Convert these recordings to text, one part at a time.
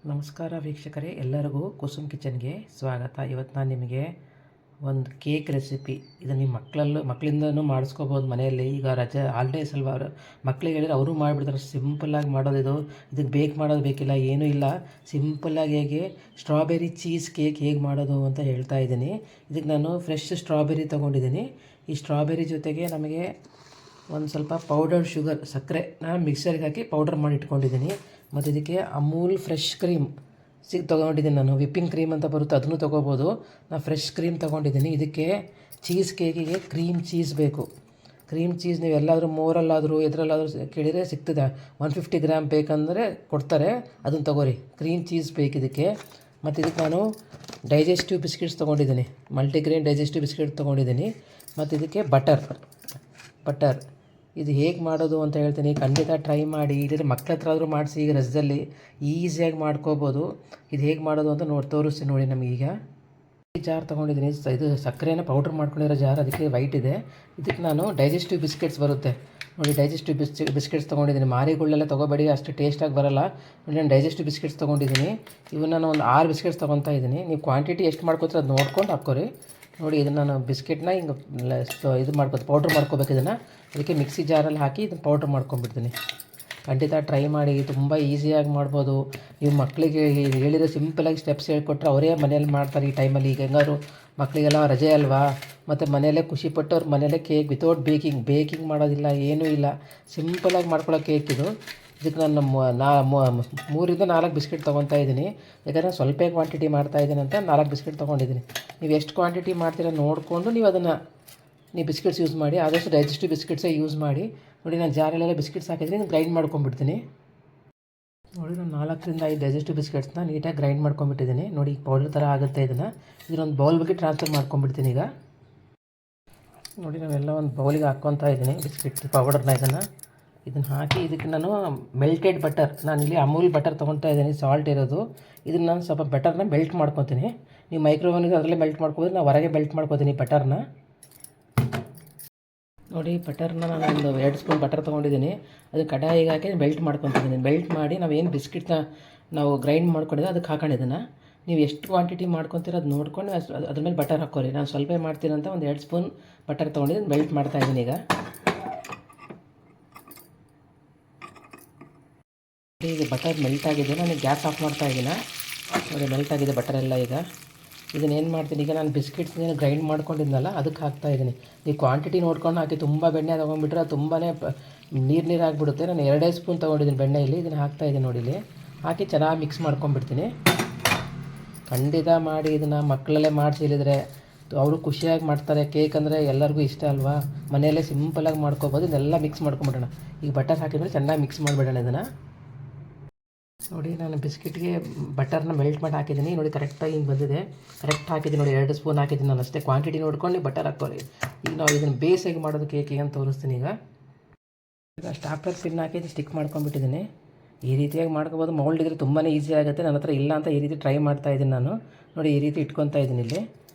ನಮಸ್ಕಾರ ವೀಕ್ಷಕರೇ, ಎಲ್ಲರಿಗೂ ಕುಸುಮ್ ಕಿಚನ್ಗೆ ಸ್ವಾಗತ. ಇವತ್ತು ನಾನು ನಿಮಗೆ ಒಂದು ಕೇಕ್ ರೆಸಿಪಿ, ಇದನ್ನು ನಿಮ್ಮ ಮಕ್ಕಳಿಂದನೂ ಮಾಡಿಸ್ಕೋಬೋದು ಮನೆಯಲ್ಲಿ. ಈಗ ರಜೆ ಹಾಲಿಡೇಸ್ ಅಲ್ವಾ, ಅವರು ಮಕ್ಕಳಿಗೆ ಹೇಳಿದ್ರೆ ಅವರು ಮಾಡಿಬಿಡ್ತಾರೆ. ಸಿಂಪಲ್ಲಾಗಿ ಮಾಡೋದು ಇದಕ್ಕೆ ಬೇಕ್ ಮಾಡೋದು ಬೇಕಿಲ್ಲ, ಏನೂ ಇಲ್ಲ. ಸಿಂಪಲ್ಲಾಗಿ ಹೇಗೆ ಸ್ಟ್ರಾಬೆರಿ ಚೀಸ್ ಕೇಕ್ ಹೇಗೆ ಮಾಡೋದು ಅಂತ ಹೇಳ್ತಾ ಇದ್ದೀನಿ. ಇದಕ್ಕೆ ನಾನು ಫ್ರೆಶ್ ಸ್ಟ್ರಾಬೆರಿ ತೊಗೊಂಡಿದ್ದೀನಿ. ಈ ಸ್ಟ್ರಾಬೆರಿ ಜೊತೆಗೆ ನಮಗೆ ಒಂದು ಸ್ವಲ್ಪ ಪೌಡರ್ ಶುಗರ್, ಸಕ್ಕರೆ ನಾನು ಮಿಕ್ಸರ್ಗೆ ಹಾಕಿ ಪೌಡರ್ ಮಾಡಿ ಇಟ್ಕೊಂಡಿದ್ದೀನಿ. ಮತ್ತು ಇದಕ್ಕೆ ಅಮೂಲ್ ಫ್ರೆಶ್ ಕ್ರೀಮ್ ತೊಗೊಂಡಿದ್ದೀನಿ. ನಾನು ವಿಪ್ಪಿಂಗ್ ಕ್ರೀಮ್ ಅಂತ ಬರುತ್ತೆ, ಅದನ್ನು ತೊಗೋಬೋದು. ನಾನು ಫ್ರೆಶ್ ಕ್ರೀಮ್ ತೊಗೊಂಡಿದ್ದೀನಿ. ಇದಕ್ಕೆ ಚೀಸ್ ಕೇಕಿಗೆ ಕ್ರೀಮ್ ಚೀಸ್ ಬೇಕು. ಕ್ರೀಮ್ ಚೀಸ್ ನೀವು ಎಲ್ಲಾದರೂ ಮೋರಲ್ಲಾದರೂ ಎದರಲ್ಲಾದರೂ ಕೇಳಿದರೆ ಸಿಗ್ತದೆ. 150 ಗ್ರಾಮ್ ಬೇಕಂದರೆ ಕೊಡ್ತಾರೆ, ಅದನ್ನು ತೊಗೋರಿ. ಕ್ರೀಮ್ ಚೀಸ್ ಬೇಕು ಇದಕ್ಕೆ. ಮತ್ತು ಇದಕ್ಕೆ ನಾನು ಡೈಜೆಸ್ಟಿವ್ ಬಿಸ್ಕೆಟ್ಸ್ ತೊಗೊಂಡಿದ್ದೀನಿ, ಮಲ್ಟಿಗ್ರೇನ್ ಡೈಜೆಸ್ಟಿವ್ ಬಿಸ್ಕೆಟ್ ತೊಗೊಂಡಿದ್ದೀನಿ. ಮತ್ತು ಇದಕ್ಕೆ ಬಟರ್ ಇದು ಹೇಗೆ ಮಾಡೋದು ಅಂತ ಹೇಳ್ತೀನಿ. ಖಂಡಿತ ಟ್ರೈ ಮಾಡಿ. ಇಲ್ಲದ್ರೆ ಮಕ್ಳ ಹತ್ರ ಆದರೂ ಮಾಡಿಸಿ. ಈಗ ರಸದಲ್ಲಿ ಈಸಿಯಾಗಿ ಮಾಡ್ಕೋಬೋದು. ಇದು ಹೇಗೆ ಮಾಡೋದು ಅಂತ ತೋರಿಸ್ತೀನಿ ನೋಡಿ. ನಮಗೀಗ ಈ ಜಾರ್ ತೊಗೊಂಡಿದ್ದೀನಿ. ಇದು ಸಕ್ಕರೆನ ಪೌಡ್ರ್ ಮಾಡ್ಕೊಂಡಿರೋ ಜಾರ್, ಅದಕ್ಕೆ ವೈಟ್ ಇದೆ. ಇದಕ್ಕೆ ನಾನು ಡೈಜೆಸ್ಟಿವ್ ಬಿಸ್ಕೆಟ್ಸ್ ಬರುತ್ತೆ ನೋಡಿ, ಡೈಜೆಸ್ಟಿವ್ ಬಿಸ್ಕೆಟ್ಸ್ ತೊಗೊಂಡಿದ್ದೀನಿ. ಮಾರಿಗಳನ್ನೆಲ್ಲ ತೊಗೋಬೇಡಿ, ಅಷ್ಟು ಟೇಸ್ಟಾಗಿ ಬರೋಲ್ಲ ನೋಡಿ. ನಾನು ಡೈಜೆಸ್ಟಿವ್ ಬಿಸ್ಕೆಟ್ಸ್ ತೊಗೊಂಡಿದ್ದೀನಿ. ಇವನ್ನ ನಾನು ಒಂದು 6 ಬಿಸ್ಕೆಟ್ಸ್ ತೊಗೊತಾ ಇದ್ದೀನಿ. ನೀವು ಕ್ವಾಂಟಿಟಿ ಎಷ್ಟು ಮಾಡ್ಕೋತೀರ ಅದು ನೋಡ್ಕೊಂಡು ಹಾಕ್ಕೋರಿ ನೋಡಿ. ಇದನ್ನು ನಾನು ಬಿಸ್ಕೆಟ್ನ ಹಿಂಗೆ ಇದು ಪೌಡ್ರ್ ಮಾಡ್ಕೋಬೇಕು. ಇದನ್ನು ಅದಕ್ಕೆ ಮಿಕ್ಸಿ ಜಾರಲ್ಲಿ ಹಾಕಿ ಇದನ್ನು ಪೌಡ್ರ್ ಮಾಡ್ಕೊಂಡ್ಬಿಡ್ತೀನಿ. ಖಂಡಿತ ಟ್ರೈ ಮಾಡಿ, ತುಂಬ ಈಸಿಯಾಗಿ ಮಾಡ್ಬೋದು. ನೀವು ಮಕ್ಕಳಿಗೆ ಹೇಳಿದರೆ ಸಿಂಪಲಾಗಿ ಸ್ಟೆಪ್ಸ್ ಹೇಳ್ಕೊಟ್ರೆ ಅವರೇ ಮನೇಲಿ ಮಾಡ್ತಾರೆ ಈ ಟೈಮಲ್ಲಿ. ಈಗ ಹೆಂಗಾದ್ರು ಮಕ್ಕಳಿಗೆಲ್ಲ ರಜೆ ಅಲ್ವಾ, ಮತ್ತು ಮನೆಯಲ್ಲೇ ಖುಷಿಪಟ್ಟು ಅವ್ರು ಮನೆಯಲ್ಲೇ ಕೇಕ್ ವಿತೌಟ್ ಬೇಕಿಂಗ್ ಮಾಡೋದಿಲ್ಲ, ಏನೂ ಇಲ್ಲ. ಸಿಂಪಲಾಗಿ ಮಾಡ್ಕೊಳ್ಳೋ ಕೇಕ್ ಇದು. ಇದಕ್ಕೆ ನಾನು 3ರಿಂದ 4 ಬಿಸ್ಕೆಟ್ ತೊಗೊತಾ ಇದ್ದೀನಿ. ಯಾಕಂದರೆ ಸ್ವಲ್ಪ ಕ್ವಾಂಟಿಟಿ ಮಾಡ್ತಾಯಿದ್ದೀನಿ ಅಂತ 4 ಬಿಸ್ಕೆಟ್ ತೊಗೊಂಡಿದ್ದೀನಿ. ನೀವು ಎಷ್ಟು ಕ್ವಾಂಟಿಟಿ ಮಾಡ್ತೀರ ನೋಡಿಕೊಂಡು ನೀವು ಬಿಸ್ಕೆಟ್ಸ್ ಯೂಸ್ ಮಾಡಿ. ಆದಷ್ಟು ಡೈಜೆಸ್ಟಿವ್ ಬಿಸ್ಕೆಟ್ಸೇ ಯೂಸ್ ಮಾಡಿ ನೋಡಿ. ನಾನು ಜಾರಲ್ಲೆಲ್ಲ ಬಿಸ್ಕೆಟ್ಸ್ ಹಾಕಿದ್ದೀನಿ, ಗ್ರೈಂಡ್ ಮಾಡ್ಕೊಂಡ್ಬಿಡ್ತೀನಿ ನೋಡಿ. ನಾನು 4ರಿಂದ 5 ಡೈಜೆಸ್ಟಿವ್ ಬಿಸ್ಕೆಟ್ಸ್ನ ನೀಟಾಗಿ ಗ್ರೈಂಡ್ ಮಾಡ್ಕೊಂಡ್ಬಿಟ್ಟಿದ್ದೀನಿ ನೋಡಿ. ಪೌಡರ್ ಥರ ಆಗುತ್ತೆ. ಇದನ್ನೊಂದು ಬೌಲ್ ಬಗ್ಗೆ ಟ್ರಾನ್ಸ್ಫರ್ ಮಾಡ್ಕೊಂಡ್ಬಿಡ್ತೀನಿ ಈಗ ನೋಡಿ. ನಾವೆಲ್ಲ ಒಂದು ಬೌಲಿಗೆ ಹಾಕ್ಕೊತಾ ಇದ್ದೀನಿ ಬಿಸ್ಕೆಟ್ ಪೌಡರ್ನ. ಇದನ್ನು ಹಾಕಿ ಇದಕ್ಕೆ ನಾನು ಮೆಲ್ಟೆಡ್ ಬಟರ್, ನಾನಿಲ್ಲಿ ಅಮೂಲ್ ಬಟರ್ ತೊಗೊತಾ ಇದ್ದೀನಿ, ಸಾಲ್ಟ್ ಇರೋದು. ಇದನ್ನು ನಾನು ಸ್ವಲ್ಪ ಬಟರ್ನ ಮೆಲ್ಟ್ ಮಾಡ್ಕೊತೀನಿ. ನೀವು ಮೈಕ್ರೋವೇವ್ನಿಗೆ ಅದರಲ್ಲೇ ಮೆಲ್ಟ್ ಮಾಡ್ಕೋಬೋದು, ನಾನು ಹೊರಗೆ ಮೆಲ್ಟ್ ಮಾಡ್ಕೋತೀನಿ ಬಟರ್ನ ನೋಡಿ. ಬಟರ್ನ ನಾನು ಒಂದು 2 ಸ್ಪೂನ್ ಬಟರ್ ತೊಗೊಂಡಿದ್ದೀನಿ. ಅದು ಕಡಾಯಿಗೆ ಹಾಕಿ ಮೆಲ್ಟ್ ಮಾಡ್ಕೊತಿದ್ದೀನಿ. ಮೆಲ್ಟ್ ಮಾಡಿ ನಾವೇನು ಬಿಸ್ಕೆಟ್ನ ನಾವು ಗ್ರೈಂಡ್ ಮಾಡ್ಕೊಂಡಿದ್ದೆ ಅದಕ್ಕೆ ಹಾಕೊಂಡಿದ್ದನ್ನು. ನೀವು ಎಷ್ಟು ಕ್ವಾಂಟಿಟಿ ಮಾಡ್ಕೊತೀರೋ ಅದು ನೋಡ್ಕೊಂಡು ಅದ್ರ ಮೇಲೆ ಬಟರ್ ಹಾಕೋರಿ. ನಾನು ಸ್ವಲ್ಪ ಮಾಡ್ತೀನಿ ಅಂತ ಒಂದು 2 ಸ್ಪೂನ್ ಬಟರ್ ತೊಗೊಂಡಿದ್ದೀನಿ, ಮೆಲ್ಟ್ ಮಾಡ್ತಾಯಿದ್ದೀನಿ ಈಗ. ಈಗ ಬಟರ್ ಮೆಲ್ಟ್ ಆಗಿದೆ, ನಾನು ಗ್ಯಾಸ್ ಆಫ್ ಮಾಡ್ತಾ ಇದ್ದೀನಿ ನೋಡಿ. ಮೆಲ್ಟ್ ಆಗಿದೆ ಬಟರ್ ಎಲ್ಲ. ಈಗ ಇದನ್ನೇನು ಮಾಡ್ತೀನಿ, ಈಗ ನಾನು ಬಿಸ್ಕೆಟ್ಸ್ನೇನು ಗ್ರೈಂಡ್ ಮಾಡ್ಕೊಂಡಿದ್ನಲ್ಲ ಅದಕ್ಕೆ ಹಾಕ್ತಾಯಿದ್ದೀನಿ. ನೀವು ಕ್ವಾಂಟಿಟಿ ನೋಡ್ಕೊಂಡು ಹಾಕಿ. ತುಂಬ ಬೆಣ್ಣೆ ತೊಗೊಂಡ್ಬಿಟ್ರೆ ಅದು ತುಂಬಾ ನೀರು ಆಗಿಬಿಡುತ್ತೆ. ನಾನು 2 ಸ್ಪೂನ್ ತೊಗೊಂಡಿದ್ದೀನಿ ಬೆಣ್ಣೆಯಲ್ಲಿ. ಇದನ್ನು ಹಾಕ್ತಾಯಿದ್ದೀನಿ ನೋಡಿ. ಇಲ್ಲಿ ಹಾಕಿ ಚೆನ್ನಾಗಿ ಮಿಕ್ಸ್ ಮಾಡ್ಕೊಂಡ್ಬಿಡ್ತೀನಿ. ಖಂಡಿತ ಮಾಡಿ ಇದನ್ನು ಮಕ್ಕಳಲ್ಲೇ ಮಾಡಿಸಿ ಹೇಳಿದರೆ ಅವರು ಖುಷಿಯಾಗಿ ಮಾಡ್ತಾರೆ. ಕೇಕ್ ಅಂದರೆ ಎಲ್ಲರಿಗೂ ಇಷ್ಟ ಅಲ್ವಾ, ಮನೆಯಲ್ಲೇ ಸಿಂಪಲಾಗಿ ಮಾಡ್ಕೊಬೋದು. ಇದನ್ನೆಲ್ಲ ಮಿಕ್ಸ್ ಮಾಡ್ಕೊಂಬಿಡೋಣ. ಈಗ ಬಟರ್ ಹಾಕಿದ್ಮೇಲೆ ಚೆನ್ನಾಗಿ ಮಿಕ್ಸ್ ಮಾಡಿಬಿಡೋಣ ಇದನ್ನು ನೋಡಿ. ನಾನು ಬಿಸ್ಕೆಟ್ಗೆ ಬಟರ್ನ ಮೆಲ್ಟ್ ಮಾಡಿ ಹಾಕಿದ್ದೀನಿ ನೋಡಿ. ಕರೆಕ್ಟಾಗಿ ಹಿಂಗೆ ಬಂದಿದೆ. ಕರೆಕ್ಟ್ ಹಾಕಿದ್ದೀನಿ ನೋಡಿ. 2 ಸ್ಪೂನ್ ಹಾಕಿದ್ದೀನಿ ನಾನು ಅಷ್ಟೇ. ಕ್ವಾಂಟಿಟಿ ನೋಡ್ಕೊಂಡು ಬಟರ್ ಹಾಕ್ಕೊಳ್ಳಿ. ಈಗ ನಾವು ಇದನ್ನು ಬೇಸಾಗಿ ಮಾಡೋದು ಕೇಕಿಗೆ ಅಂತ ತೋರಿಸ್ತೀನಿ. ಈಗ ಸ್ಟಾಪ್ಲರ್ ಪಿನ್ ಹಾಕಿ ಸ್ಟಿಕ್ ಮಾಡ್ಕೊಂಡ್ಬಿಟ್ಟಿದ್ದೀನಿ. ಈ ರೀತಿಯಾಗಿ ಮಾಡ್ಕೊಬೋದು. ಮೌಲ್ಡ್ ಇದ್ದರೆ ತುಂಬಾ ಈಸಿ ಆಗುತ್ತೆ. ನನ್ನ ಹತ್ರ ಇಲ್ಲ ಅಂತ ಈ ರೀತಿ ಟ್ರೈ ಮಾಡ್ತಾಯಿದ್ದೀನಿ ನಾನು ನೋಡಿ. ಈ ರೀತಿ ಇಟ್ಕೊತಾ ಇದ್ದೀನಿ ಇಲ್ಲಿ.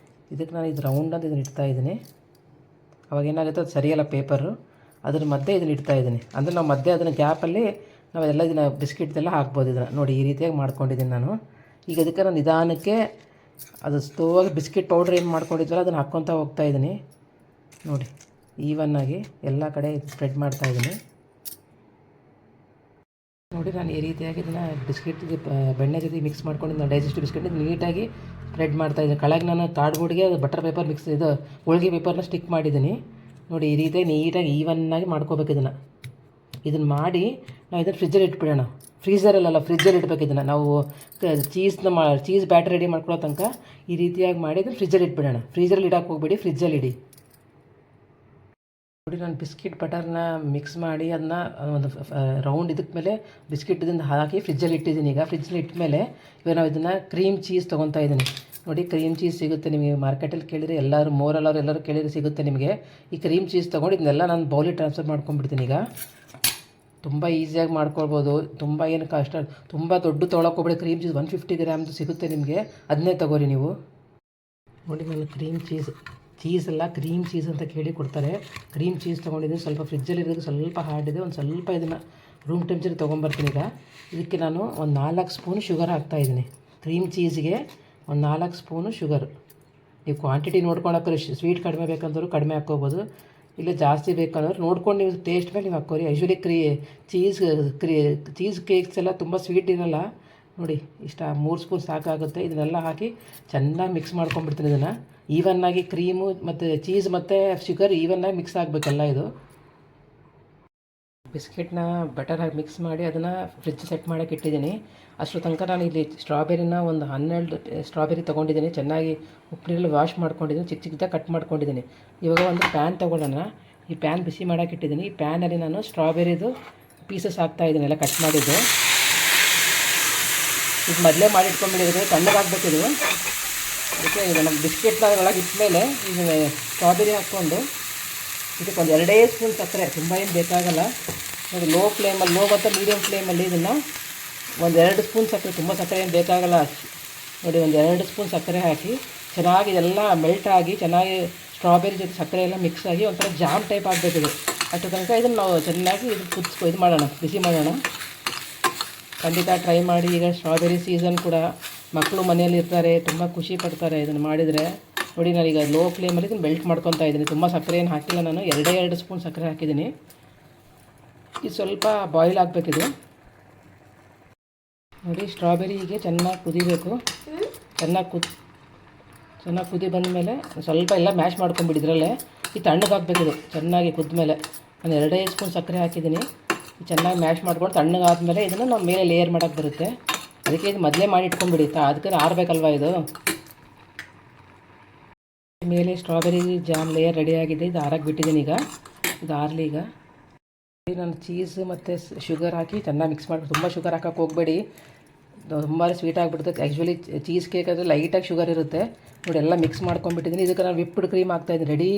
ಇದಕ್ಕೆ ನಾನು ಇದು ರೌಂಡ್ ಅಂತ ಇದನ್ನು ಇಡ್ತಾಯಿದ್ದೀನಿ. ಅವಾಗ ಏನಾಗುತ್ತೆ, ಅದು ಸರಿಯಲ್ಲ ಪೇಪರು, ಅದ್ರ ಮಧ್ಯೆ ಇದನ್ನು ಇಡ್ತಾಯಿದ್ದೀನಿ. ಅಂದರೆ ನಾವು ಮಧ್ಯೆ ಅದನ್ನು ಗ್ಯಾಪಲ್ಲಿ ನಾವೆಲ್ಲ ಇದನ್ನು ಬಿಸ್ಕೆಟ್ದೆಲ್ಲ ಹಾಕ್ಬೋದು. ಇದನ್ನು ನೋಡಿ ಈ ರೀತಿಯಾಗಿ ಮಾಡ್ಕೊಂಡಿದ್ದೀನಿ ನಾನು. ಈಗ ಅದಕ್ಕೆ ನಾನು ನಿಧಾನಕ್ಕೆ ಅದು ಸ್ಲೋವಾಗಿ ಬಿಸ್ಕೆಟ್ ಪೌಡ್ರ್ ಏನು ಮಾಡ್ಕೊಂಡಿದ್ವಲ್ಲ ಅದನ್ನು ಹಾಕ್ಕೊತಾ ಹೋಗ್ತಾಯಿದ್ದೀನಿ ನೋಡಿ. ಈವನ್ನಾಗಿ ಎಲ್ಲ ಕಡೆ ಸ್ಪ್ರೆಡ್ ಮಾಡ್ತಾಯಿದ್ದೀನಿ ನೋಡಿ. ನಾನು ಈ ರೀತಿಯಾಗಿ ಇದನ್ನು ಬಿಸ್ಕೆಟ್ಗೆ ಬೆಣ್ಣೆ ಜೊತೆ ಮಿಕ್ಸ್ ಮಾಡ್ಕೊಂಡಿದ್ದು ಡೈಜೆಸ್ಟಿವ್ ಬಿಸ್ಕೆಟ್ ನೀಟಾಗಿ ಸ್ಪ್ರೆಡ್ ಮಾಡ್ತಾಯಿದ್ದೀನಿ. ಕೆಳಗೆ ನಾನು ಕಾರ್ಡ್ಬೋರ್ಡ್ಗೆ ಅದು ಬಟರ್ ಪೇಪರ್ ಹೋಳಿಗೆ ಪೇಪರ್ನ ಸ್ಟಿಕ್ ಮಾಡಿದ್ದೀನಿ ನೋಡಿ. ಈ ರೀತಿಯಾಗಿ ನೀಟಾಗಿ ಈವನ್ನಾಗಿ ಮಾಡ್ಕೋಬೇಕು. ಇದನ್ನು ಮಾಡಿ ನಾವು ಇದನ್ನು ಫ್ರಿಜ್ಜಲ್ಲಿ ಇಟ್ಬಿಡೋಣ. ಫ್ರಿಜ್ಜಲ್ಲಿ ಇಡಬೇಕು ಇದನ್ನು. ನಾವು ಚೀಸ್ ಬ್ಯಾಟರ್ ರೆಡಿ ಮಾಡ್ಕೊಳ್ಳೋ ತನಕ ಈ ರೀತಿಯಾಗಿ ಮಾಡಿ ಇದನ್ನು ಫ್ರಿಜ್ಜಲ್ಲಿ ಇಟ್ಬಿಡೋಣ. ಫ್ರೀಜರಲ್ಲಿ ಇಡಕ್ಕೆ ಹೋಗ್ಬೇಡಿ, ಫ್ರಿಜ್ಜಲ್ಲಿ ಇಡಿ ನೋಡಿ. ನಾನು ಬಿಸ್ಕಿಟ್ ಬಟರ್ನ ಮಿಕ್ಸ್ ಮಾಡಿ ಅದನ್ನ ಒಂದು ರೌಂಡ್ ಇದಕ್ಕೆ ಮೇಲೆ ಬಿಸ್ಕಿಟ್ ಇದನ್ನು ಹಾಕಿ ಫ್ರಿಜ್ಜಲ್ಲಿ ಇಟ್ಟಿದ್ದೀನಿ. ಈಗ ಫ್ರಿಜ್ಜಲ್ಲಿ ಇಟ್ಟ ಮೇಲೆ ಇವಾಗ ನಾವು ಇದನ್ನು ಕ್ರೀಮ್ ಚೀಸ್ ತೊಗೊತಾ ಇದ್ದೀನಿ ನೋಡಿ. ಕ್ರೀಮ್ ಚೀಸ್ ಸಿಗುತ್ತೆ ನಿಮಗೆ ಮಾರ್ಕೆಟಲ್ಲಿ ಕೇಳಿದರೆ, ಎಲ್ಲರೂ ಕೇಳಿದರೆ ಸಿಗುತ್ತೆ ನಿಮಗೆ. ಈ ಕ್ರೀಮ್ ಚೀಸ್ ತೊಗೊಂಡು ಇದನ್ನೆಲ್ಲ ನಾನು ಬೌಲಿಗೆ ಟ್ರಾನ್ಸ್ಫರ್ ಮಾಡ್ಕೊಂಡ್ಬಿಡ್ತೀನಿ. ಈಗ ತುಂಬ ಈಸಿಯಾಗಿ ಮಾಡ್ಕೊಳ್ಬೋದು. ತುಂಬ ಏನು ಕಷ್ಟ, ತುಂಬ ದೊಡ್ಡ ತೊಗೊಳಕ್ಕೋಗ್ಬೇಡಿ. ಕ್ರೀಮ್ ಚೀಸ್ 150 ಗ್ರಾಮ್ದು ಸಿಗುತ್ತೆ ನಿಮಗೆ, ಅದನ್ನೇ ತೊಗೋರಿ ನೀವು ನೋಡಿ. ನಾನು ಕ್ರೀಮ್ ಚೀಸ್ ಅಂತ ಕೇಳಿ ಕೊಡ್ತಾರೆ. ಕ್ರೀಮ್ ಚೀಸ್ ತೊಗೊಂಡಿದ್ದೀನಿ. ಸ್ವಲ್ಪ ಫ್ರಿಜ್ಜಲ್ಲಿ ಇರೋದು ಸ್ವಲ್ಪ ಹಾರ್ಡ್ ಇದೆ. ಒಂದು ಸ್ವಲ್ಪ ಇದನ್ನು ರೂಮ್ ಟೆಂಪ್ಚರ್ ತೊಗೊಂಬರ್ತೀನಿ. ಈಗ ಇದಕ್ಕೆ ನಾನು ಒಂದು 4 ಸ್ಪೂನ್ ಶುಗರ್ ಹಾಕ್ತಾಯಿದ್ದೀನಿ. ಕ್ರೀಮ್ ಚೀಸ್ಗೆ ಒಂದು 4 ಸ್ಪೂನು ಶುಗರ್. ನೀವು ಕ್ವಾಂಟಿಟಿ ನೋಡ್ಕೊಂಡು ಹಾಕೋರಿ. ಸ್ವೀಟ್ ಕಡಿಮೆ ಬೇಕಂದ್ರೂ ಕಡಿಮೆ ಹಾಕ್ಕೋಬೋದು, ಇಲ್ಲ ಜಾಸ್ತಿ ಬೇಕಂದ್ರೆ ನೋಡ್ಕೊಂಡು ನೀವು ಟೇಸ್ಟ್ ಮೇಲೆ ನೀವು ಹಾಕ್ಕೋರಿ. ಯೂಶ್ವಲಿ ಚೀಸ್ ಕೇಕ್ಸ್ ಎಲ್ಲ ತುಂಬ ಸ್ವೀಟ್ ಇರೋಲ್ಲ ನೋಡಿ. ಇಷ್ಟ 3 ಸ್ಪೂನ್ ಸಾಕಾಗುತ್ತೆ. ಇದನ್ನೆಲ್ಲ ಹಾಕಿ ಚೆನ್ನಾಗಿ ಮಿಕ್ಸ್ ಮಾಡ್ಕೊಂಡ್ಬಿಡ್ತೀನಿ. ಇದನ್ನು ಈವನ್ನಾಗಿ ಕ್ರೀಮು ಮತ್ತು ಚೀಸ್ ಮತ್ತು ಶುಗರ್ ಈವನ್ನಾಗಿ ಮಿಕ್ಸ್ ಆಗಬೇಕಲ್ಲ. ಇದು ಬಿಸ್ಕೆಟ್ನ ಬಟರಾಗಿ ಮಿಕ್ಸ್ ಮಾಡಿ ಅದನ್ನು ಫ್ರಿಜ್ ಸೆಟ್ ಮಾಡೋಕ್ಕೆ ಇಟ್ಟಿದ್ದೀನಿ. ಅಷ್ಟರ ತನಕ ನಾನು ಇಲ್ಲಿ ಸ್ಟ್ರಾಬೆರಿನ ಒಂದು 12 ಸ್ಟ್ರಾಬೆರಿ ತೊಗೊಂಡಿದ್ದೀನಿ. ಚೆನ್ನಾಗಿ ಉಪ್ಪಿನಲ್ಲಿ ವಾಶ್ ಮಾಡ್ಕೊಂಡಿದ್ದೀನಿ, ಚಿಕ್ಕ ಚಿಕ್ಕದಾಗಿ ಕಟ್ ಮಾಡ್ಕೊಂಡಿದ್ದೀನಿ. ಇವಾಗ ಒಂದು ಪ್ಯಾನ್ ತೊಗೊಳ್ಳೋಣ. ಈ ಪ್ಯಾನ್ ಬಿಸಿ ಮಾಡೋಕ್ಕೆ ಇಟ್ಟಿದ್ದೀನಿ. ಈ ಪ್ಯಾನಲ್ಲಿ ನಾನು ಸ್ಟ್ರಾಬೆರಿದು ಪೀಸಸ್ ಹಾಕ್ತಾಯಿದ್ದೀನಿ, ಎಲ್ಲ ಕಟ್ ಮಾಡಿದ್ದು. ಇದು ಮೊದಲೇ ಮಾಡಿ ಇಟ್ಕೊಂಡ್ಬಿಟ್ಟಿದ್ರೆ ತಣ್ಣಗಾಗಬೇಕಿದು. ಅದಕ್ಕೆ ಈಗ ನಮ್ಮ ಬಿಸ್ಕೆಟ್ನ ಒಳಗೆ ಇಟ್ಮೇಲೆ ಇದು ಸ್ಟ್ರಾಬೆರಿ ಹಾಕ್ಕೊಂಡು ಇದಕ್ಕೆ ಒಂದು 2 ಸ್ಪೂನ್ ಸಕ್ಕರೆ, ತುಂಬ ಏನು ಬೇಕಾಗಲ್ಲ ನೋಡಿ. ಲೋ ಮತ್ತು ಮೀಡಿಯಮ್ ಫ್ಲೇಮಲ್ಲಿ ಇದನ್ನು ಒಂದು 2 ಸ್ಪೂನ್ ಸಕ್ಕರೆ, ತುಂಬ ಸಕ್ಕರೆ ಏನು ಬೇಕಾಗಲ್ಲ ನೋಡಿ. ಒಂದು 2 ಸ್ಪೂನ್ ಸಕ್ಕರೆ ಹಾಕಿ ಚೆನ್ನಾಗಿ ಇದೆಲ್ಲ ಮೆಲ್ಟ್ ಆಗಿ ಚೆನ್ನಾಗಿ ಸ್ಟ್ರಾಬೆರಿ ಜೊತೆ ಸಕ್ಕರೆ ಎಲ್ಲ ಮಿಕ್ಸ್ ಆಗಿ ಒಂಥರ ಜಾಮ್ ಟೈಪ್ ಆಗಬೇಕಿದೆ. ಅಷ್ಟು ತನಕ ಇದನ್ನು ನಾವು ಚೆನ್ನಾಗಿ ಇದು ಮಾಡೋಣ, ಬಿಸಿ ಮಾಡೋಣ. ಖಂಡಿತ ಟ್ರೈ ಮಾಡಿ. ಈಗ ಸ್ಟ್ರಾಬೆರಿ ಸೀಸನ್ ಕೂಡ, ಮಕ್ಕಳು ಮನೆಯಲ್ಲಿ ಇರ್ತಾರೆ, ತುಂಬ ಖುಷಿ ಪಡ್ತಾರೆ ಇದನ್ನು ಮಾಡಿದರೆ ನೋಡಿ. ನಾನೀಗ ಲೋ ಫ್ಲೇಮಲ್ಲಿ ಇದನ್ನು ಮೆಲ್ಟ್ ಮಾಡ್ಕೊತಾ ಇದ್ದೀನಿ. ತುಂಬ ಸಕ್ಕರೆ ಏನು ಹಾಕಿಲ್ಲ ನಾನು, 2 ಸ್ಪೂನ್ ಸಕ್ಕರೆ ಹಾಕಿದ್ದೀನಿ. ಇದು ಸ್ವಲ್ಪ ಬಾಯ್ಲ್ ಆಗಬೇಕಿದು ನೋಡಿ. ಸ್ಟ್ರಾಬೆರಿಗೆ ಚೆನ್ನಾಗಿ ಕುದಿಬೇಕು. ಚೆನ್ನಾಗಿ ಕುದಿ ಬಂದ ಮೇಲೆ ಸ್ವಲ್ಪ ಎಲ್ಲ ಮ್ಯಾಶ್ ಮಾಡ್ಕೊಂಬಿಡಿದ್ರಲ್ಲೇ ಇದು ತಣ್ಣಗಾಗಬೇಕಿದು. ಚೆನ್ನಾಗಿ ಕುದ್ದ ಮೇಲೆ ನಾನು 2 ಸ್ಪೂನ್ ಸಕ್ಕರೆ ಹಾಕಿದ್ದೀನಿ. ಚೆನ್ನಾಗಿ ಮ್ಯಾಶ್ ಮಾಡ್ಕೊಂಡು ತಣ್ಣಗಾದ್ಮೇಲೆ ಇದನ್ನು ನಾವು ಮೇಲೆ ಲೇಯರ್ ಮಾಡೋಕ್ಕೆ ಬರುತ್ತೆ. ಅದಕ್ಕೆ ಇದು ಮೊದಲೇ ಮಾಡಿ ಇಟ್ಕೊಂಡ್ಬಿಡಿ, ಅದಕ್ಕೆ ಆರಬೇಕಲ್ವ ಇದು. ಮೇಲೆ ಸ್ಟ್ರಾಬೆರಿ ಜಾಮ್ ಲೇಯರ್ ರೆಡಿಯಾಗಿದೆ. ಇದು ಆರಕ್ಕೆ ಬಿಟ್ಟಿದ್ದೀನಿ. ಈಗ ಇದು ಆರಲಿ. ಈಗ ನಾನು ಚೀಸ್ ಮತ್ತು ಶುಗರ್ ಹಾಕಿ ಚೆನ್ನಾಗಿ ಮಿಕ್ಸ್ ಮಾಡಿ. ತುಂಬ ಶುಗರ್ ಹಾಕೋಕ್ಕೆ ಹೋಗಬೇಡಿ, ತುಂಬ ಸ್ವೀಟ್ ಆಗಿಬಿಡುತ್ತೆ. ಆ್ಯಕ್ಚುಲಿ ಚೀಸ್ ಕೇಕ್ ಅಂದರೆ ಲೈಟಾಗಿ ಶುಗರ್ ಇರುತ್ತೆ ನೋಡಿ. ಎಲ್ಲ ಮಿಕ್ಸ್ ಮಾಡ್ಕೊಂಡ್ಬಿಟ್ಟಿದ್ದೀನಿ. ಇದಕ್ಕೆ ನಾನು ವಿಪ್ಡ್ ಕ್ರೀಮ್ ಹಾಕ್ತಾಯಿದ್ದೀನಿ. ರೆಡಿ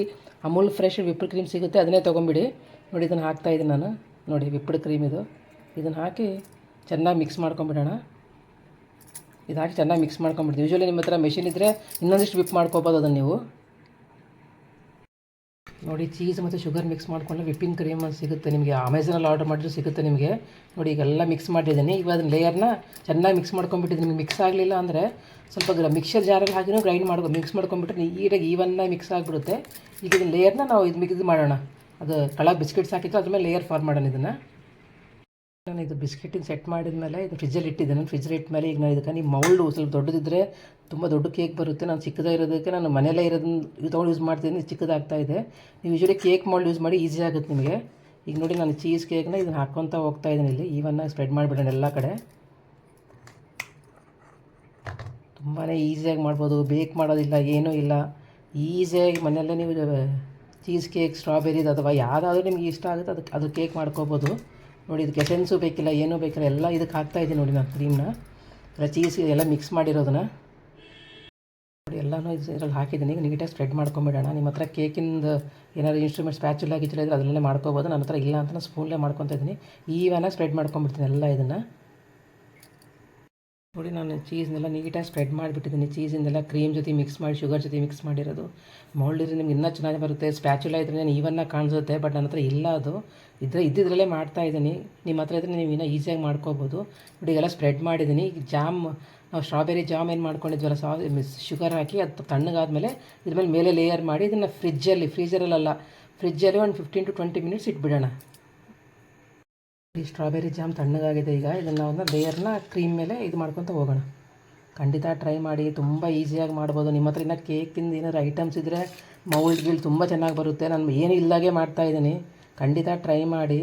ಅಮೂಲ್ ಫ್ರೆಶ್ ವಿಪ್ಡ್ ಕ್ರೀಮ್ ಸಿಗುತ್ತೆ, ಅದನ್ನೇ ತೊಗೊಂಬಿಡಿ ನೋಡಿ. ಇದನ್ನು ಹಾಕ್ತಾಯಿದ್ದೀನಿ ನಾನು ನೋಡಿ, ವಿಪ್ಡ್ ಕ್ರೀಮ್ ಇದು. ಇದನ್ನು ಹಾಕಿ ಚೆನ್ನಾಗಿ ಮಿಕ್ಸ್ ಮಾಡ್ಕೊಂಬಿಡೋಣ. ಇದು ಹಾಕಿ ಚೆನ್ನಾಗಿ ಮಿಕ್ಸ್ ಮಾಡ್ಕೊಂಬಿಡ್ತೀವಿ. ಯೂಶ್ವಲಿ ನಿಮ್ಮ ಹತ್ರ ಮೆಷಿನ್ ಇದ್ದರೆ ಇನ್ನೊಂದಿಷ್ಟು ವಿಪ್ ಮಾಡ್ಕೊಬೋದು ಅದನ್ನು ನೀವು ನೋಡಿ. ಚೀಸ್ ಮತ್ತು ಶುಗರ್ ಮಿಕ್ಸ್ ಮಾಡಿಕೊಂಡು ವಿಪ್ಪಿಂಗ್ ಕ್ರೀಮ್ ಅಂತ ಸಿಗುತ್ತೆ ನಿಮಗೆ. ಅಮೆಝಾನಲ್ಲಿ ಆರ್ಡರ್ ಮಾಡಿದ್ರು ಸಿಗುತ್ತೆ ನಿಮಗೆ ನೋಡಿ. ಈಗೆಲ್ಲ ಮಿಕ್ಸ್ ಮಾಡಿದ್ದೀನಿ. ಈಗ ಅದನ್ನ ಲೇಯರ್ನ ಚೆನ್ನಾಗಿ ಮಿಕ್ಸ್ ಮಾಡ್ಕೊಂಬಿಟ್ಟಿದ್ದೀನಿ. ನಿಮಗೆ ಮಿಕ್ಸ್ ಆಗಲಿಲ್ಲ ಅಂದರೆ ಸ್ವಲ್ಪ ಮಿಕ್ಸರ್ ಜಾರಲ್ಲಿ ಹಾಕಿನೂ ಗ್ರೈಂಡ್ ಮಿಕ್ಸ್ ಮಾಡ್ಕೊಂಬಿಟ್ರೆ ನೀಟಾಗಿ ಈವನ್ನಾಗಿ ಮಿಕ್ಸ್ ಆಗಿಬಿಡುತ್ತೆ. ಈಗ ಇದನ್ನ ಲೇಯರ್ನ ನಾವು ಇದು ಮಾಡೋಣ. ಅದು ಕೆಳಗೆ ಬಿಸ್ಕೆಟ್ಸ್ ಹಾಕಿತ್ತು, ಅದ್ರ ಮೇಲೆ ಲೇಯರ್ ಫಾರ್ಮ್ ಮಾಡೋಣ. ಇದನ್ನು ನಾನು ಇದು ಬಿಸ್ಕೆಟಿನ ಸೆಟ್ ಮಾಡಿದ ಮೇಲೆ ಇದು ಫ್ರಿಜ್ಜಲ್ಲಿ ಇಟ್ಟಿದ್ದೆ. ನಾನು ಫ್ರಿಜ್ಜಲ್ಲಿ ಇಟ್ಟ ಮೇಲೆ ಈಗ ನಾನು ಇದಕ್ಕೆ ನೀವು ಮೌಲ್ಡು ಸ್ವಲ್ಪ ದೊಡ್ಡದಿದ್ದರೆ ತುಂಬ ದೊಡ್ಡ ಕೇಕ್ ಬರುತ್ತೆ. ನಾನು ಚಿಕ್ಕದಾಗಿರೋದಕ್ಕೆ ನಾನು ಮನೆಯಲ್ಲೇ ಇರೋದನ್ನ ತೊಗೊಂಡು ಯೂಸ್ ಮಾಡ್ತೀನಿ. ಚಿಕ್ಕದಾಗ್ತಾಯಿದೆ. ನೀವು ಯೂಶ್ವಲಿ ಕೇಕ್ ಮೌಲ್ಡ್ ಯೂಸ್ ಮಾಡಿ, ಈಸಿ ಆಗುತ್ತೆ ನಿಮಗೆ. ಈಗ ನೋಡಿ ನಾನು ಚೀಸ್ ಕೇಕ್ನ ಇದನ್ನು ಹಾಕ್ಕೊತಾ ಹೋಗ್ತಾಯಿದ್ದೀನಿ. ಇಲ್ಲಿ ಈವನ್ನಾಗಿ ಸ್ಪ್ರೆಡ್ ಮಾಡಿಬಿಡೋಣ ಎಲ್ಲ ಕಡೆ. ತುಂಬಾ ಈಸಿಯಾಗಿ ಮಾಡ್ಬೋದು, ಬೇಕ್ ಮಾಡೋದಿಲ್ಲ, ಏನೂ ಇಲ್ಲ. ಈಸಿಯಾಗಿ ಮನೆಯಲ್ಲೇ ನೀವು ಚೀಸ್ ಕೇಕ್ ಸ್ಟ್ರಾಬೆರಿದು ಅಥವಾ ಯಾವುದಾದ್ರೂ ನಿಮ್ಗೆ ಇಷ್ಟ ಆಗುತ್ತೆ ಅದು ಕೇಕ್ ಮಾಡ್ಕೋಬೋದು ನೋಡಿ. ಇದಕ್ಕೆ ಎಸೆನ್ಸು ಬೇಕಿಲ್ಲ, ಏನೂ ಬೇಕಿಲ್ಲ, ಎಲ್ಲ ಇದಕ್ಕೆ ಹಾಕ್ತಾಯಿದ್ದೀನಿ ನೋಡಿ. ನಾನು ಕ್ರೀಮ್ನ ಎಲ್ಲ ಚೀಸ್ ಎಲ್ಲ ಮಿಕ್ಸ್ ಮಾಡಿರೋದನ್ನು ನೋಡಿ ಎಲ್ಲನೂ ಇದರಲ್ಲಿ ಹಾಕಿದ್ದೀನಿ. ಈಗ ನೀಟಾಗಿ ಸ್ಪ್ರೆಡ್ ಮಾಡ್ಕೊಂಬಿಡೋಣ. ನಿಮ್ಮ ಹತ್ರ ಕೇಕಿಂದು ಏನಾದ್ರು ಇನ್ಸ್ಟ್ರೂಮೆಂಟ್ಸ್ ಪ್ಯಾಚುಲ್ಲ ಗಿಚ್ಚುಲ್ಲ ಇದ್ದರೆ ಅದರಲ್ಲೇ ಮಾಡ್ಕೋಬೋದು. ನನ್ನ ಹತ್ರ ಇಲ್ಲ ಅಂತ ನಾನು ಸ್ಪೂನ್ಲೇ ಮಾಡ್ಕೊತಾ ಇದ್ದೀನಿ. ಈವನ್ನಾಗಿ ಸ್ಪ್ರೆಡ್ ಮಾಡ್ಕೊಂಬಿಡ್ತೀನಿ ಎಲ್ಲ ಇದನ್ನು ನೋಡಿ. ನಾನು ಚೀಸ್ನೆಲ್ಲ ನೀಟಾಗಿ ಸ್ಪ್ರೆಡ್ ಮಾಡಿಬಿಟ್ಟಿದ್ದೀನಿ. ಚೀಸಿಂದೆಲ್ಲ ಕ್ರೀಮ್ ಜೊತೆ ಮಿಕ್ಸ್ ಮಾಡಿ, ಶುಗರ್ ಜೊತೆ ಮಿಕ್ಸ್ ಮಾಡಿರೋದು. ಮೌಲ್ಡ್ ಇದ್ರೆ ನಿಮ್ಗೆ ಇನ್ನೂ ಚೆನ್ನಾಗಿ ಬರುತ್ತೆ. ಸ್ಪ್ಯಾಚುಲ ಇದ್ದರೆ ನಾನು ಈವನ್ನಾಗಿ ಕಾಣಿಸುತ್ತೆ, ಬಟ್ ನನ್ನ ಹತ್ರ ಇಲ್ಲ. ಅದು ಇದ್ದಿದ್ರಲ್ಲೇ ಮಾಡ್ತಾಯಿದ್ದೀನಿ. ನಿಮ್ಮ ಹತ್ರ ಇದ್ದರೆ ನೀವು ಇನ್ನೂ ಈಸಿಯಾಗಿ ಮಾಡ್ಕೋಬೋದು ನೋಡಿ. ಎಲ್ಲ ಸ್ಪ್ರೆಡ್ ಮಾಡಿದ್ದೀನಿ. ಈಗ ಜಾಮ್, ನಾವು ಸ್ಟ್ರಾಬೆರಿ ಜಾಮ್ ಏನು ಮಾಡ್ಕೊಂಡಿದ್ವಲ್ಲ, ಶುಗರ್ ಹಾಕಿ ಅದು ತಣ್ಣಗಾದ್ಮೇಲೆ ಇದ್ರ ಮೇಲೆ ಲೇಯರ್ ಮಾಡಿ ಇದನ್ನು ಫ್ರೀಜರಲ್ಲ ಫ್ರಿಜ್ಜಲ್ಲಿ ಒಂದು 15 to 20 ಮಿನಿಟ್ಸ್ ಇಟ್ಬಿಡೋಣ. ಈ ಸ್ಟ್ರಾಬೆರಿ ಜಾಮ್ ತಣ್ಣಗಾಗಿದೆ. ಈಗ ಇದನ್ನು ಒಂದು ಲೇಯರ್ನ ಕ್ರೀಮ್ ಮೇಲೆ ಇದು ಮಾಡ್ಕೊತ ಹೋಗೋಣ. ಖಂಡಿತ ಟ್ರೈ ಮಾಡಿ, ತುಂಬ ಈಸಿಯಾಗಿ ಮಾಡ್ಬೋದು. ನಿಮ್ಮ ಹತ್ರ ಇನ್ನೂ ಕೇಕಿಂದು ಏನಾದ್ರು ಐಟಮ್ಸ್ ಇದ್ದರೆ ಮೌಲ್ಡ್ಗಳು ತುಂಬ ಚೆನ್ನಾಗಿ ಬರುತ್ತೆ. ನಾನು ಏನು ಇಲ್ದಾಗೆ ಮಾಡ್ತಾಯಿದ್ದೀನಿ. ಖಂಡಿತ ಟ್ರೈ ಮಾಡಿ.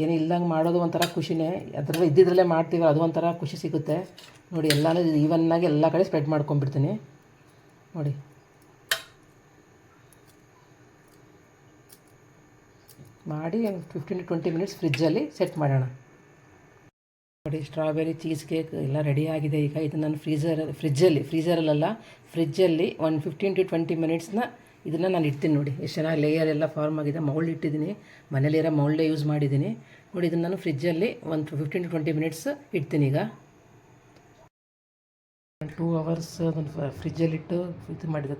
ಏನು ಇಲ್ದಂಗೆ ಮಾಡೋದು ಒಂಥರ ಖುಷಿನೇ. ಅದರಲ್ಲಿ ಇದ್ದಿದ್ರಲ್ಲೇ ಮಾಡ್ತೀವಿ, ಅದು ಒಂಥರ ಖುಷಿ ಸಿಗುತ್ತೆ ನೋಡಿ. ಎಲ್ಲನೂ ಈವನ್ನಾಗಿ ಎಲ್ಲ ಕಡೆ ಸ್ಪ್ರೆಡ್ ಮಾಡ್ಕೊಂಡ್ಬಿಡ್ತೀನಿ ನೋಡಿ. ಮಾಡಿ 15 to 20 ಮಿನಿಟ್ಸ್ ಫ್ರಿಜ್ಜಲ್ಲಿ ಸೆಟ್ ಮಾಡೋಣ ನೋಡಿ. ಸ್ಟ್ರಾಬೆರಿ ಚೀಸ್ ಕೇಕ್ ಎಲ್ಲ ರೆಡಿ ಆಗಿದೆ. ಈಗ ಇದನ್ನು ನಾನು ಫ್ರಿಜ್ಜಲ್ಲಿ ಒಂದು 15 to 20 ಮಿನಿಟ್ಸ್ನ ಇದನ್ನು ನಾನು ಇಡ್ತೀನಿ ನೋಡಿ. ಎಷ್ಟು ಚೆನ್ನಾಗಿ ಲೇಯರ್ ಎಲ್ಲ ಫಾರ್ಮ್ ಆಗಿದೆ. ಮೌಲ್ಡ್ ಇಟ್ಟಿದ್ದೀನಿ, ಮನೇಲಿರೋ ಮೌಲ್ಡೇ ಯೂಸ್ ಮಾಡಿದ್ದೀನಿ ನೋಡಿ. ಇದನ್ನು ನಾನು ಫ್ರಿಜ್ಜಲ್ಲಿ ಒಂದು 15 to 20 ಮಿನಿಟ್ಸ್ ಇಡ್ತೀನಿ. ಈಗ 2 ಅವರ್ಸ್ ಅದನ್ನು ಫ್ರಿಜ್ಜಲ್ಲಿಟ್ಟು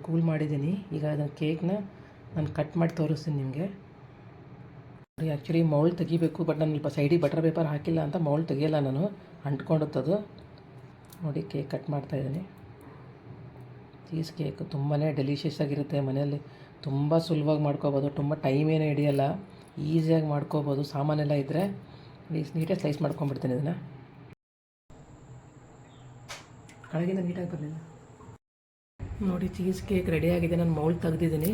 ಕೂಲ್ ಮಾಡಿದ್ದೀನಿ. ಈಗ ಅದನ್ನು ಕೇಕ್ನ ನಾನು ಕಟ್ ಮಾಡಿ ತೋರಿಸ್ತೀನಿ ನಿಮಗೆ. ಆ್ಯಕ್ಚುಲಿ ಮೌಲ್ಡ್ ತೆಗಿಬೇಕು, ಬಟ್ ನಾನು ಸ್ವಲ್ಪ ಸೈಡಿಗೆ ಬಟರ್ ಪೇಪರ್ ಹಾಕಿಲ್ಲ ಅಂತ ಮೌಲ್ಡ್ ತೆಗಿಯಲ್ಲ ನಾನು, ಅಂಟ್ಕೊಂಡುತ್ತದು. ನೋಡಿ ಕೇಕ್ ಕಟ್ ಮಾಡ್ತಾಯಿದ್ದೀನಿ. ಚೀಸ್ ಕೇಕ್ ತುಂಬಾ ಡೆಲಿಷಿಯಸ್ ಆಗಿರುತ್ತೆ. ಮನೆಯಲ್ಲಿ ತುಂಬ ಸುಲಭವಾಗಿ ಮಾಡ್ಕೋಬೋದು, ತುಂಬ ಟೈಮ್ ಏನೂ ಹಿಡಿಯಲ್ಲ, ಈಸಿಯಾಗಿ ಮಾಡ್ಕೋಬೋದು. ಸಾಮಾನೆಲ್ಲ ಇದ್ದರೆ ನೀಟಾಗಿ ಸ್ಲೈಸ್ ಮಾಡ್ಕೊಂಡ್ಬಿಡ್ತೀನಿ ಇದನ್ನು. ಕೆಳಗಿಂದ ನೀಟಾಗಿ ಬರಲಿಲ್ಲ ನೋಡಿ. ಚೀಸ್ ಕೇಕ್ ರೆಡಿಯಾಗಿದೆ. ನಾನು ಮೌಲ್ಡ್ ತೆಗ್ದಿದ್ದೀನಿ.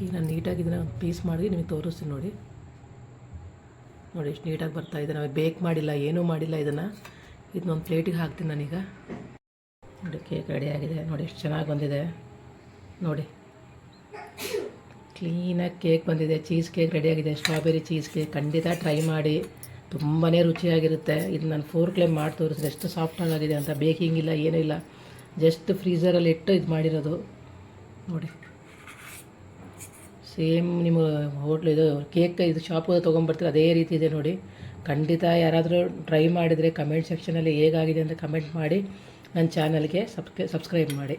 ಈಗ ನಾನು ನೀಟಾಗಿ ಇದನ್ನು ಪೀಸ್ ಮಾಡಿ ನಿಮಗೆ ತೋರಿಸ್ತೀನಿ ನೋಡಿ. ನೋಡಿ ಎಷ್ಟು ನೀಟಾಗಿ ಬರ್ತಾಯಿದೆ. ನಾವು ಬೇಕ್ ಮಾಡಿಲ್ಲ, ಏನೂ ಮಾಡಿಲ್ಲ. ಇದನ್ನೊಂದು ಪ್ಲೇಟಿಗೆ ಹಾಕ್ತೀನಿ ನಾನೀಗ. ನೋಡಿ ಕೇಕ್ ರೆಡಿಯಾಗಿದೆ. ನೋಡಿ ಎಷ್ಟು ಚೆನ್ನಾಗಿ ಬಂದಿದೆ ನೋಡಿ. ಕ್ಲೀನಾಗಿ ಕೇಕ್ ಬಂದಿದೆ. ಚೀಸ್ ಕೇಕ್ ರೆಡಿಯಾಗಿದೆ. ಸ್ಟ್ರಾಬೆರಿ ಚೀಸ್ ಕೇಕ್ ಖಂಡಿತ ಟ್ರೈ ಮಾಡಿ, ತುಂಬಾ ರುಚಿಯಾಗಿರುತ್ತೆ. ಇದು ನಾನು ಫೋರ್ಕ್ಲೇ ಮಾಡಿ ತೋರಿಸಿದೆ ಎಷ್ಟು ಸಾಫ್ಟಾಗಿದೆ ಅಂತ. ಬೇಕಿಂಗ್ ಇಲ್ಲ, ಏನೂ ಇಲ್ಲ, ಜಸ್ಟ್ ಫ್ರೀಝರಲ್ಲಿ ಇಟ್ಟು ಇದು ಮಾಡಿರೋದು ನೋಡಿ. ಸೇಮ್ ನಿಮ್ಮ ಇದು ಕೇಕ್ ಇದು ಶಾಪಿಗೆ ತೊಗೊಂಬರ್ತೀರ ಅದೇ ರೀತಿ ಇದೆ ನೋಡಿ. ಖಂಡಿತ ಯಾರಾದರೂ ಟ್ರೈ ಮಾಡಿದರೆ ಕಮೆಂಟ್ ಸೆಕ್ಷನಲ್ಲಿ ಹೇಗಾಗಿದೆ ಅಂತ ಕಮೆಂಟ್ ಮಾಡಿ. ನನ್ನ ಚಾನಲ್ಗೆ ಸಬ್ಸ್ಕ್ರೈಬ್ ಮಾಡಿ.